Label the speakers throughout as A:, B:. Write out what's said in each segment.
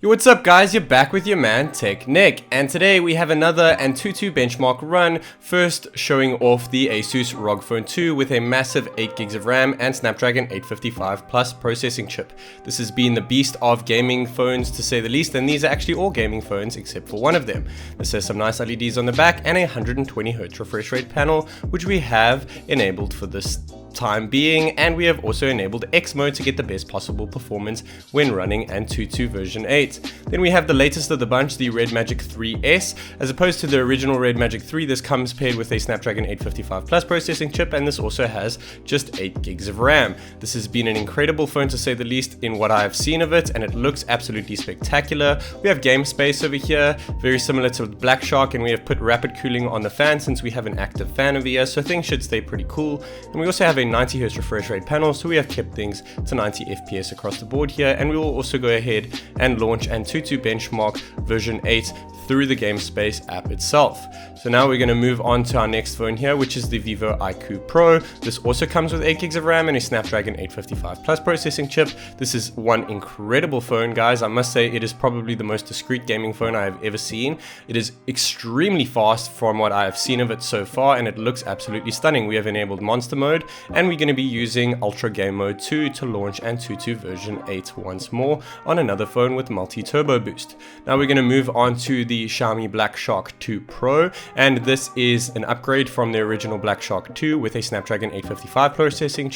A: Yo, what's up guys, you're back with your man TechNick, and today we have another AnTuTu Benchmark run, first showing off the Asus ROG Phone 2 with a massive 8 gigs of RAM and Snapdragon 855 Plus processing chip. This has been the beast of gaming phones to say the least, and these are actually all gaming phones except for one of them. This has some nice LEDs on the back and a 120Hz refresh rate panel, which we have enabled for this time being, and we have also enabled X mode to get the best possible performance when running AnTuTu version 8. Then we have the latest of the bunch, the Red Magic 3S. As opposed to the original Red Magic 3, this comes paired with a Snapdragon 855 Plus processing chip, and this also has just 8 gigs of RAM. This has been an incredible phone to say the least in what I've seen of it, and it looks absolutely spectacular. We have game space over here, very similar to Black Shark, and we have put rapid cooling on the fan since we have an active fan over here, so things should stay pretty cool. And we also have a 90Hz refresh rate panel, so we have kept things to 90 FPS across the board here, and we will also go ahead and launch AnTuTu Benchmark version 8 through the Game Space app itself. So now we're going to move on to our next phone here, which is the Viva Iq Pro. This also comes with 8 gigs of RAM and a Snapdragon 855 Plus processing chip. This is one incredible phone, guys. I must say it is probably the most discreet gaming phone I have ever seen. It is extremely fast from what I have seen of it so far, and it looks absolutely stunning. We have enabled Monster Mode, and we're going to be using Ultra Game Mode 2 to launch AnTuTu version 8 once more on another phone with multi-turbo boost. Now we're going to move on to the Xiaomi Black Shark 2 Pro, and this is an upgrade from the original Black Shark 2 with a Snapdragon 855 processing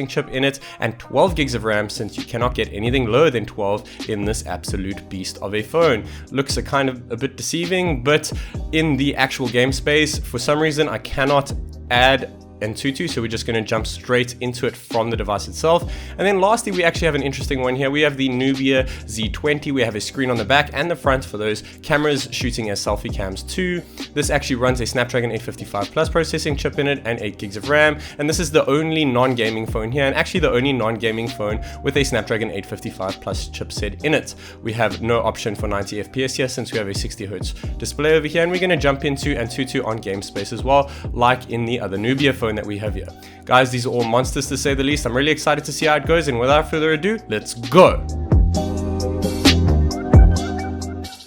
A: chip in it and 12 gigs of RAM, since you cannot get anything lower than 12 in this absolute beast of a phone. Looks a kind of a bit deceiving, but in the actual game space, for some reason I cannot add AnTuTu, so we're just going to jump straight into it from the device itself. And then lastly, we actually have an interesting one here. We have the Nubia Z20. We have a screen on the back and the front for those cameras shooting as selfie cams too. This actually runs a Snapdragon 855 Plus processing chip in it and 8 gigs of RAM, and this is the only non-gaming phone here, and actually the only non-gaming phone with a Snapdragon 855 Plus chipset in it. We have no option for 90 FPS here since we have a 60Hz display over here, and we're going to jump into AnTuTu on Game Space as well, like in the other Nubia phone that we have here. Guys, these are all monsters to say the least. I'm really excited to see how it goes, and without further ado, let's go.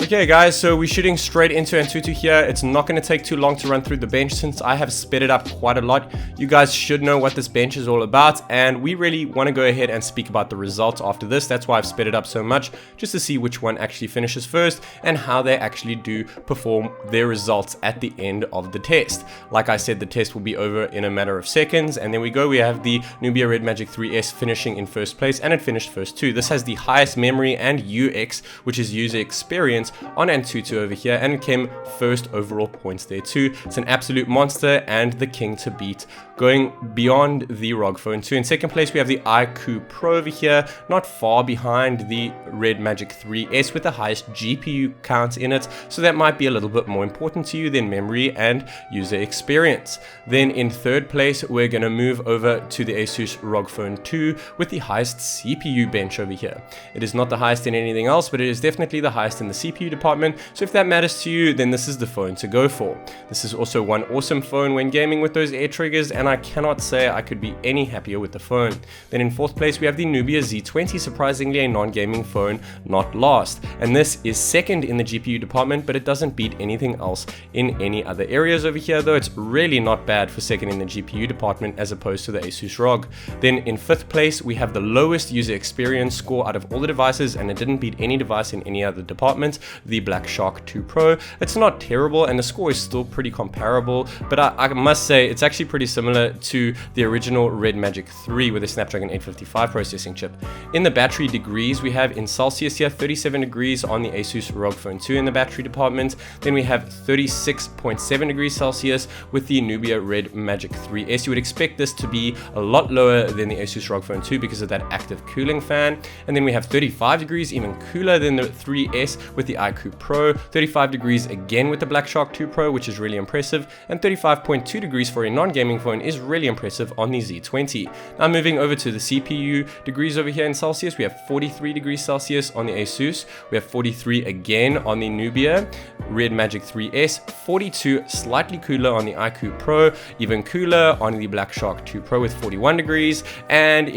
A: Okay guys, so we're shooting straight into AnTuTu here. It's not going to take too long to run through the bench since I have sped it up quite a lot. You guys should know what this bench is all about, and we really want to go ahead and speak about the results after this. That's why I've sped it up so much, just to see which one actually finishes first and how they actually do perform their results at the end of the test. Like I said, the test will be over in a matter of seconds, and there we go. We have the Nubia Red Magic 3S finishing in first place, and it finished first too. This has the highest memory and UX, which is user experience, on AnTuTu over here, and it came first overall points there too. It's an absolute monster and the king to beat, going beyond the ROG Phone 2. In second place, we have the IQOO Pro over here, not far behind the Red Magic 3S with the highest GPU count in it, so that might be a little bit more important to you than memory and user experience. Then in third place, we're going to move over to the Asus ROG Phone 2 with the highest CPU bench over here. It is not the highest in anything else, but it is definitely the highest in the CPU department, so if that matters to you, then this is the phone to go for. This is also one awesome phone when gaming with those air triggers, and I cannot say I could be any happier with the phone. Then in fourth place, we have the Nubia Z20, surprisingly a non-gaming phone, not last. And this is second in the GPU department, but it doesn't beat anything else in any other areas over here, though it's really not bad for second in the GPU department as opposed to the Asus ROG. Then in fifth place, we have the lowest user experience score out of all the devices, and it didn't beat any device in any other department, the Black Shark 2 Pro. It's not terrible, and the score is still pretty comparable, but I must say it's actually pretty similar to the original Red Magic 3 with a Snapdragon 855 processing chip. In the battery degrees, we have in Celsius here 37 degrees on the Asus ROG Phone 2 in the battery department. Then we have 36.7 degrees Celsius with the Nubia Red Magic 3S. You would expect this to be a lot lower than the Asus ROG Phone 2 because of that active cooling fan. And then we have 35 degrees, even cooler than the 3S with the IQOO Pro, 35 degrees again with the Black Shark 2 Pro, which is really impressive, and 35.2 degrees for a non-gaming phone is really impressive on the Z20. Now moving over to the CPU degrees over here in Celsius, we have 43 degrees Celsius on the Asus, we have 43 again on the Nubia, Red Magic 3S, 42, slightly cooler on the IQOO Pro, even cooler on the Black Shark 2 Pro with 41 degrees, and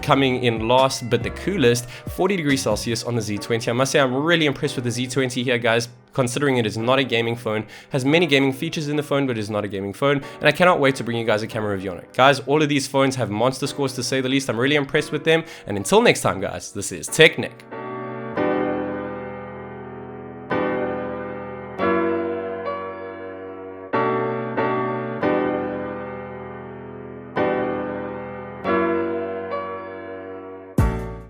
A: coming in last but the coolest, 40 degrees Celsius on the Z20. I must say I'm really impressed with the Z20 here, guys, considering it is not a gaming phone, has many gaming features in the phone, but is not a gaming phone, and I cannot wait to bring you guys a camera review on it. Guys, all of these phones have monster scores to say the least. I'm really impressed with them, and until next time, guys, this is TechNick.